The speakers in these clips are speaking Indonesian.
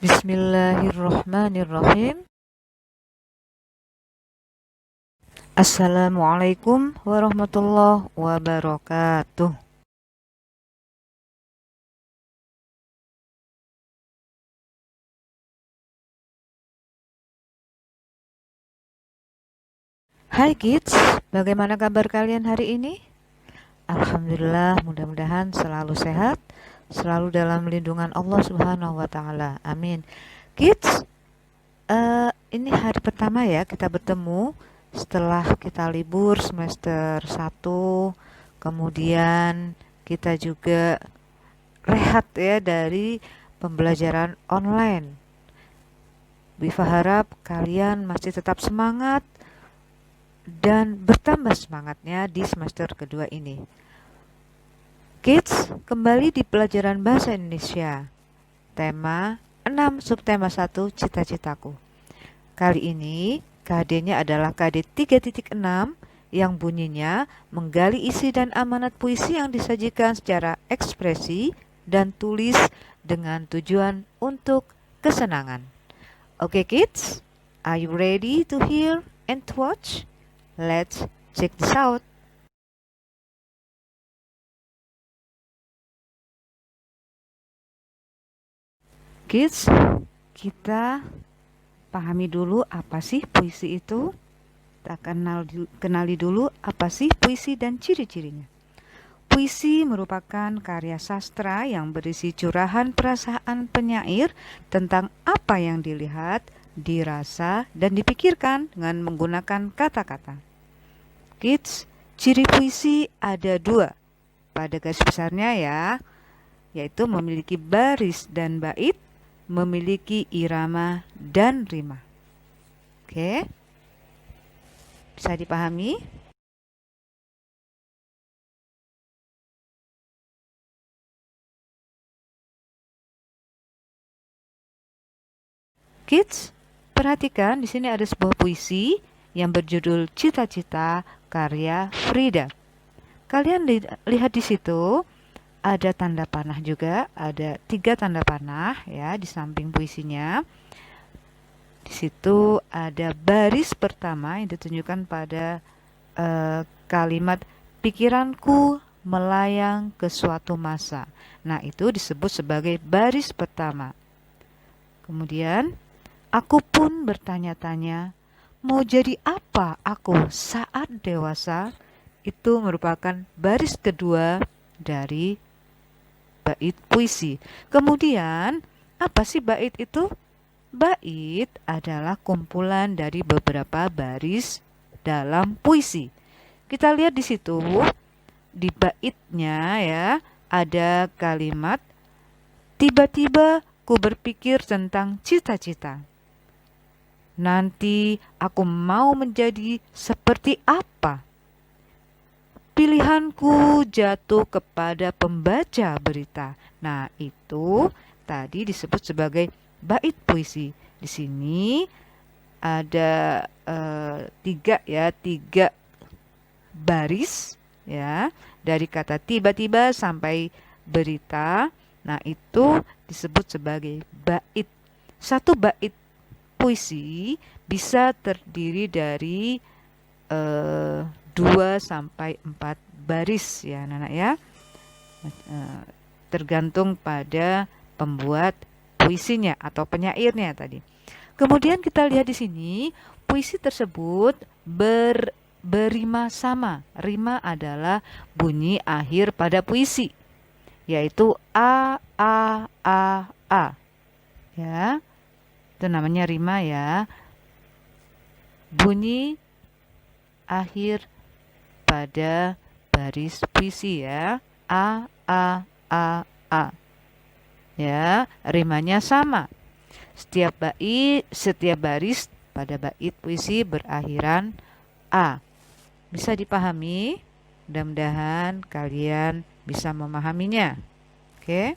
Bismillahirrahmanirrahim. Assalamualaikum warahmatullahi wabarakatuh. Hai kids, bagaimana kabar kalian hari ini? Alhamdulillah, mudah-mudahan selalu sehat, selalu dalam lindungan Allah Subhanahu wa taala. Amin. Kids, ini hari pertama ya kita bertemu setelah kita libur semester 1. Kemudian kita juga rehat ya dari pembelajaran online. Bifa harap kalian masih tetap semangat dan bertambah semangatnya di semester kedua ini. Kids, kembali di pelajaran bahasa Indonesia. Tema 6, subtema 1, cita-citaku. Kali ini KD-nya adalah KD 3.6 yang bunyinya menggali isi dan amanat puisi yang disajikan secara ekspresi dan tulis dengan tujuan untuk kesenangan. Okay kids, are you ready to hear and to watch? Let's check this out. Kids, kita pahami dulu apa sih puisi itu. Kita kenali dulu apa sih puisi dan ciri-cirinya. Puisi merupakan karya sastra yang berisi curahan perasaan penyair tentang apa yang dilihat, dirasa, dan dipikirkan dengan menggunakan kata-kata. Kids, ciri puisi ada 2 pada garis besarnya ya, yaitu memiliki baris dan bait, memiliki irama dan rima. Oke, bisa dipahami? Kids, perhatikan di sini ada sebuah puisi yang berjudul Cita-Cita karya Frida. Kalian lihat di situ ada tanda panah juga, ada 3 tanda panah ya di samping puisinya. Di situ ada baris pertama yang ditunjukkan pada kalimat pikiranku melayang ke suatu masa. Nah, itu disebut sebagai baris pertama. Kemudian, aku pun bertanya-tanya, mau jadi apa aku saat dewasa? Itu merupakan baris kedua dari bait puisi. Kemudian, apa sih bait itu? Bait adalah kumpulan dari beberapa baris dalam puisi. Kita lihat di situ, di baitnya ya, ada kalimat, tiba-tiba ku berpikir tentang cita-cita. Nanti aku mau menjadi seperti apa? Pilihanku jatuh kepada pembaca berita. Nah, itu tadi disebut sebagai bait puisi. Di sini ada 3 baris ya, dari kata tiba-tiba sampai berita. Nah, itu disebut sebagai bait. Satu bait puisi bisa terdiri dari 2 sampai 4 baris ya anak-anak ya. Tergantung pada pembuat puisinya atau penyairnya tadi. Kemudian kita lihat di sini, puisi tersebut berima sama. Rima adalah bunyi akhir pada puisi, yaitu a a a a. Ya. Itu namanya rima ya. Bunyi akhir pada baris puisi ya. A a a a. Ya, rimanya sama. Setiap baris pada bait puisi berakhiran a. Bisa dipahami? Mudah-mudahan kalian bisa memahaminya. Oke?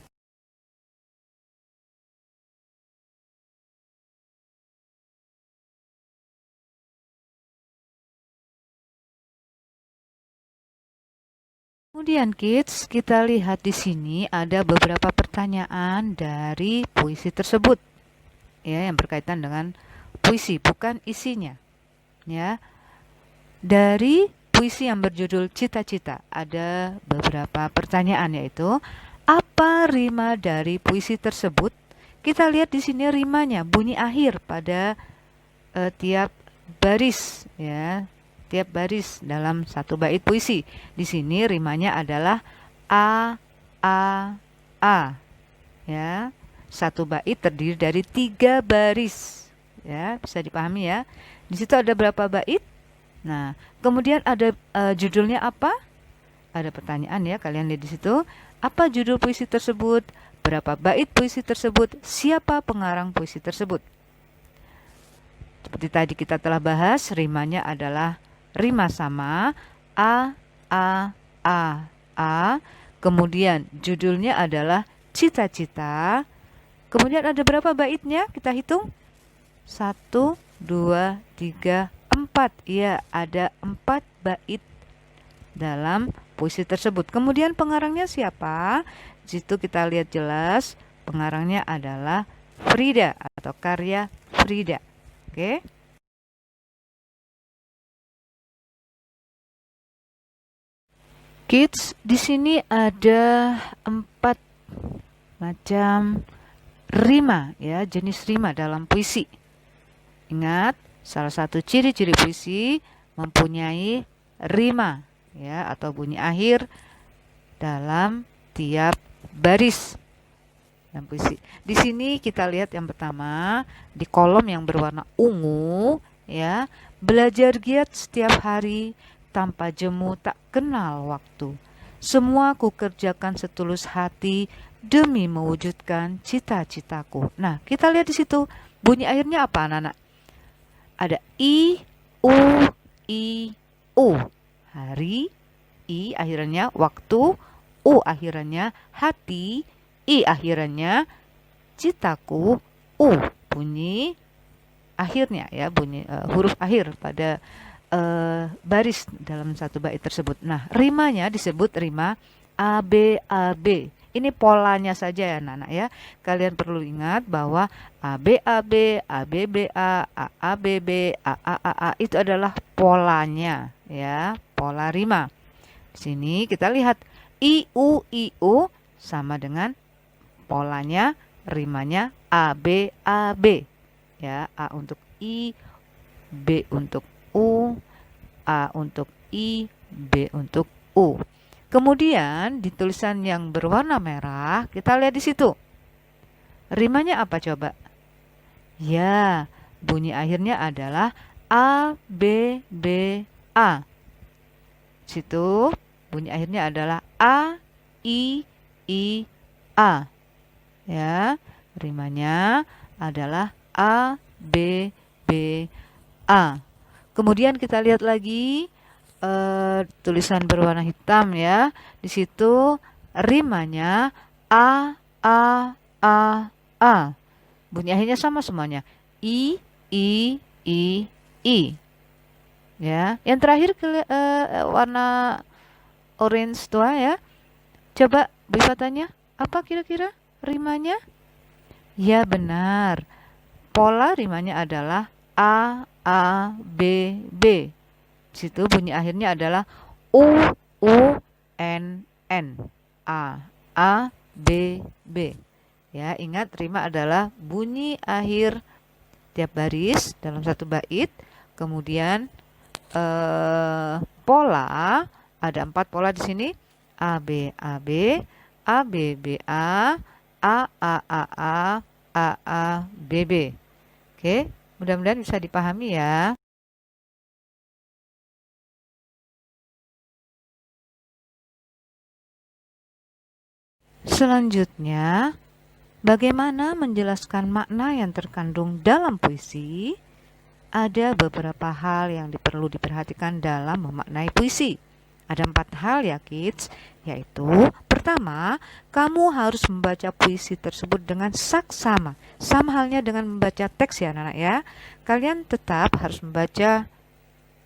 Kemudian kids, kita lihat di sini ada beberapa pertanyaan dari puisi tersebut. ya, yang berkaitan dengan puisi, bukan isinya. Ya, dari puisi yang berjudul Cita-Cita ada beberapa pertanyaan, yaitu apa rima dari puisi tersebut? Kita lihat di sini rimanya, bunyi akhir pada tiap baris, ya, tiap baris dalam satu bait puisi. Di sini rimanya adalah a a a, ya. Satu bait terdiri dari 3 baris, ya, bisa dipahami ya. Di situ ada berapa bait? Nah, kemudian ada judulnya apa? Ada pertanyaan ya, kalian lihat di situ. Apa judul puisi tersebut? Berapa bait puisi tersebut? Siapa pengarang puisi tersebut? Seperti tadi kita telah bahas, rimanya adalah rima sama a a a a. Kemudian judulnya adalah Cita-Cita. Kemudian ada berapa baitnya? Kita hitung. 1, 2, 3, 4. Ya, ada 4 bait dalam puisi tersebut. Kemudian pengarangnya siapa? Di situ kita lihat jelas, pengarangnya adalah Frida atau karya Frida. Oke. Kids, di sini ada 4 macam rima, ya, jenis rima dalam puisi. Ingat, salah satu ciri-ciri puisi mempunyai rima, ya, atau bunyi akhir dalam tiap baris dalam puisi. Di sini kita lihat yang pertama di kolom yang berwarna ungu, ya, belajar giat setiap hari tanpa jemu tak kenal waktu. Semua ku kerjakan setulus hati demi mewujudkan cita-citaku. Nah, kita lihat di situ bunyi akhirnya apa, anak-anak? Ada i, u. Hari, i akhirannya, waktu, u akhirannya, hati, i akhirannya, citaku, u bunyi akhirnya, ya, bunyi huruf akhir pada baris dalam satu bait tersebut. Nah, rimanya disebut rima ABAB. Ini polanya saja ya, anak-anak, ya. Kalian perlu ingat bahwa ABAB, ABBA, AABB, AAAA itu adalah polanya, ya, pola rima. Di sini kita lihat IU sama dengan polanya, rimanya ABAB, ya. A untuk I, B untuk U, A untuk I, B untuk U. Kemudian di tulisan yang berwarna merah, kita lihat di situ. Rimanya apa coba? Ya, bunyi akhirnya adalah A, B, B, A. Situ bunyi akhirnya adalah A, I, A. Ya, rimanya adalah A, B, B, A. Kemudian kita lihat lagi tulisan berwarna hitam, ya. Di situ rimanya A, A. Bunyi akhirnya sama semuanya. I. Ya, yang terakhir warna orange tua, ya. Coba Bu Iva tanya, apa kira-kira rimanya? Ya, benar. Pola rimanya adalah A, B, B. Situ bunyi akhirnya adalah U, N. A, B, B. Ya, ingat rima adalah bunyi akhir tiap baris dalam satu bait. Kemudian pola, ada 4 pola di sini. A, B, A, B, A, B, B, A, B, B. Oke, mudah-mudahan bisa dipahami ya. Selanjutnya, bagaimana menjelaskan makna yang terkandung dalam puisi? Ada beberapa hal yang perlu diperhatikan dalam memaknai puisi. Ada 4 hal ya kids, yaitu pertama, kamu harus membaca puisi tersebut dengan saksama. Sama halnya dengan membaca teks ya anak-anak ya. Kalian tetap harus membaca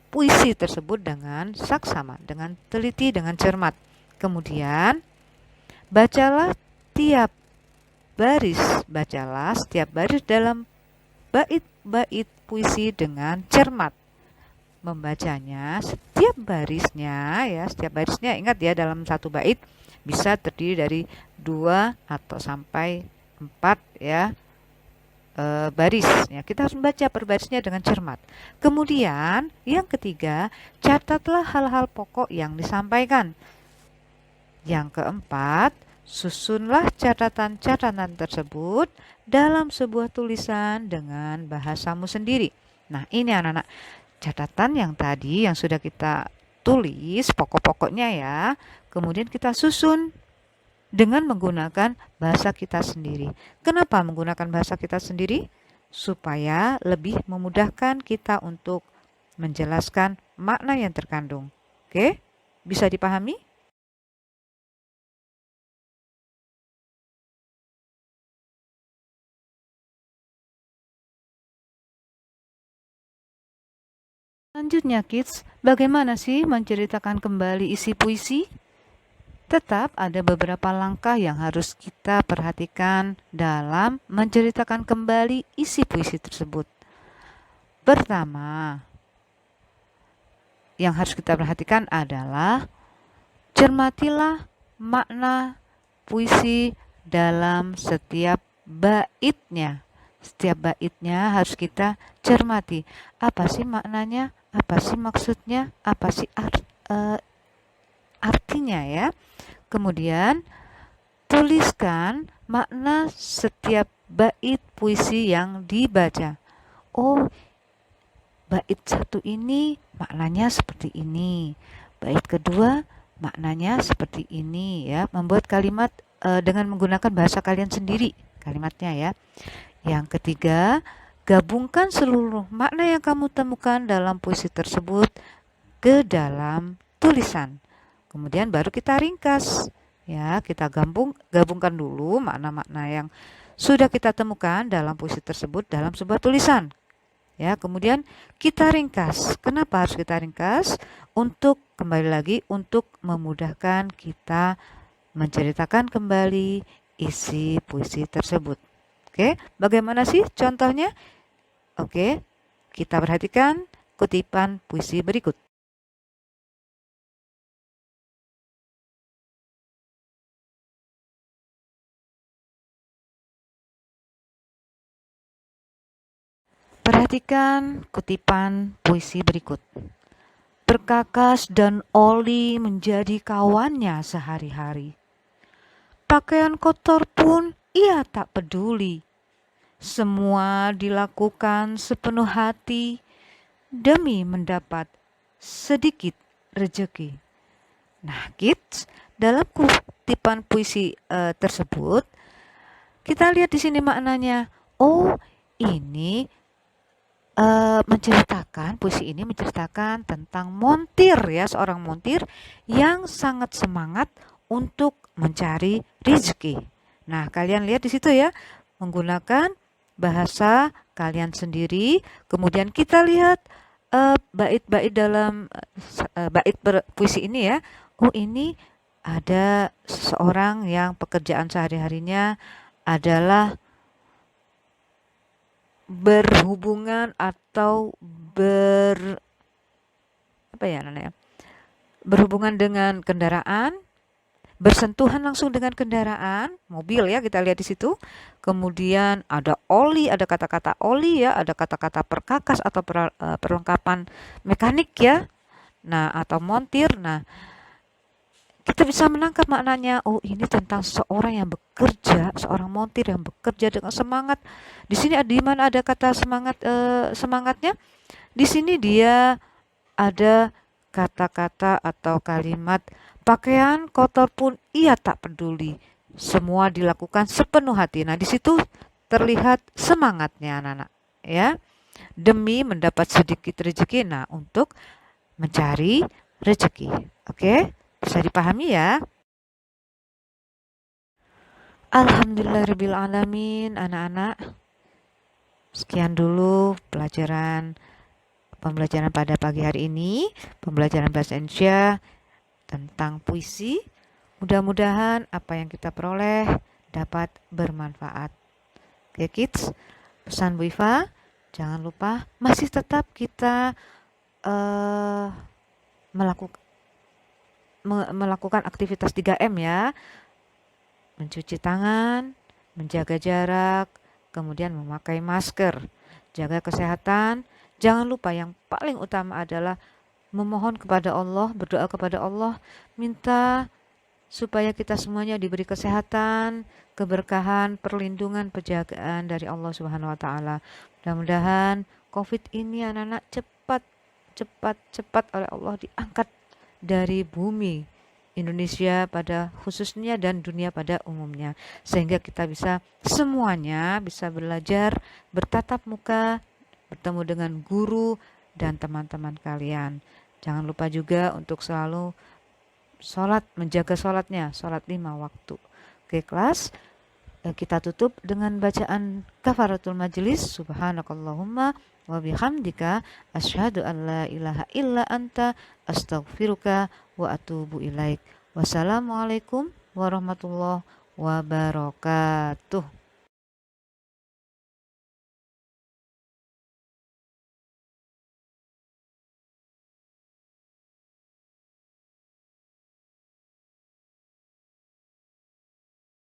puisi tersebut dengan saksama, dengan teliti, dengan cermat. Kemudian, bacalah setiap baris dalam bait-bait puisi dengan cermat. Membacanya setiap barisnya ingat ya, dalam satu bait bisa terdiri dari 2 atau sampai 4 ya baris ya. Kita harus membaca per barisnya dengan cermat. Kemudian yang ketiga, catatlah hal-hal pokok yang disampaikan. Yang keempat, susunlah catatan-catatan tersebut dalam sebuah tulisan dengan bahasamu sendiri. Nah, ini anak-anak, catatan yang tadi yang sudah kita tulis pokok-pokoknya ya. Kemudian kita susun dengan menggunakan bahasa kita sendiri. Kenapa menggunakan bahasa kita sendiri? Supaya lebih memudahkan kita untuk menjelaskan makna yang terkandung. Oke? Bisa dipahami? Selanjutnya, kids, bagaimana sih menceritakan kembali isi puisi? Tetap ada beberapa langkah yang harus kita perhatikan dalam menceritakan kembali isi puisi tersebut. Pertama, yang harus kita perhatikan adalah cermatilah makna puisi dalam setiap baitnya. Setiap baitnya harus kita cermati. Apa sih maknanya? Apa sih maksudnya? Apa sih artinya ya? Kemudian tuliskan makna setiap bait puisi yang dibaca. Oh, bait satu ini maknanya seperti ini. Bait kedua maknanya seperti ini ya. Membuat kalimat dengan menggunakan bahasa kalian sendiri kalimatnya ya. Yang ketiga, gabungkan seluruh makna yang kamu temukan dalam puisi tersebut ke dalam tulisan. Kemudian baru kita ringkas. Ya, kita gabungkan dulu makna-makna yang sudah kita temukan dalam puisi tersebut dalam sebuah tulisan. Ya, kemudian kita ringkas. Kenapa harus kita ringkas? Untuk kembali lagi untuk memudahkan kita menceritakan kembali isi puisi tersebut. Oke, bagaimana sih contohnya? Oke, kita perhatikan kutipan puisi berikut. Perhatikan kutipan puisi berikut. Perkakas dan oli menjadi kawannya sehari-hari. Pakaian kotor pun ia tak peduli. Semua dilakukan sepenuh hati demi mendapat sedikit rejeki. Nah, kids, dalam kutipan puisi tersebut, kita lihat di sini maknanya. Oh, ini puisi ini menceritakan tentang montir ya, seorang montir yang sangat semangat untuk mencari rezeki. Nah, kalian lihat di situ ya, menggunakan bahasa kalian sendiri. Kemudian kita lihat bait-bait dalam puisi ini ya. Oh, ini ada seseorang yang pekerjaan sehari-harinya adalah berhubungan atau berhubungan dengan kendaraan, bersentuhan langsung dengan kendaraan, mobil ya, kita lihat di situ. Kemudian ada oli, ada kata-kata oli ya, ada kata-kata perkakas atau perlengkapan mekanik ya. Nah, atau montir. Nah, kita bisa menangkap maknanya. Oh, ini tentang seorang yang bekerja, seorang montir yang bekerja dengan semangat. Di sini di mana ada kata semangat, semangatnya? Di sini dia ada kata-kata atau kalimat, pakaian kotor pun ia tak peduli. Semua dilakukan sepenuh hati. Nah, di situ terlihat semangatnya anak-anak, ya. Demi mendapat sedikit rezeki, nah untuk mencari rezeki. Oke? Bisa dipahami ya? Alhamdulillahirrabbilalamin anak-anak. Sekian dulu pembelajaran pada pagi hari ini. Pembelajaran bahasa Indonesia tentang puisi. Mudah-mudahan apa yang kita peroleh dapat bermanfaat. Oke kids, pesan Bu Iva, Jangan lupa masih tetap kita eh, melakukan aktivitas 3M ya. Mencuci tangan, menjaga jarak, kemudian memakai masker, jaga kesehatan. Jangan lupa yang paling utama adalah memohon kepada Allah, berdoa kepada Allah, minta supaya kita semuanya diberi kesehatan, keberkahan, perlindungan, penjagaan dari Allah Subhanahu wa taala. Mudah-mudahan Covid ini anak-anak cepat oleh Allah diangkat dari bumi Indonesia pada khususnya dan dunia pada umumnya, sehingga kita bisa semuanya bisa belajar bertatap muka, bertemu dengan guru dan teman-teman kalian. Jangan lupa juga untuk selalu sholat, menjaga sholatnya, sholat 5 waktu. Oke kelas, kita tutup dengan bacaan kafaratul majlis. Subhanakallahumma wa bihamdika asyhadu an la ilaha illa anta astaghfiruka wa atubu ilaik. Wassalamualaikum warahmatullahi wabarakatuh.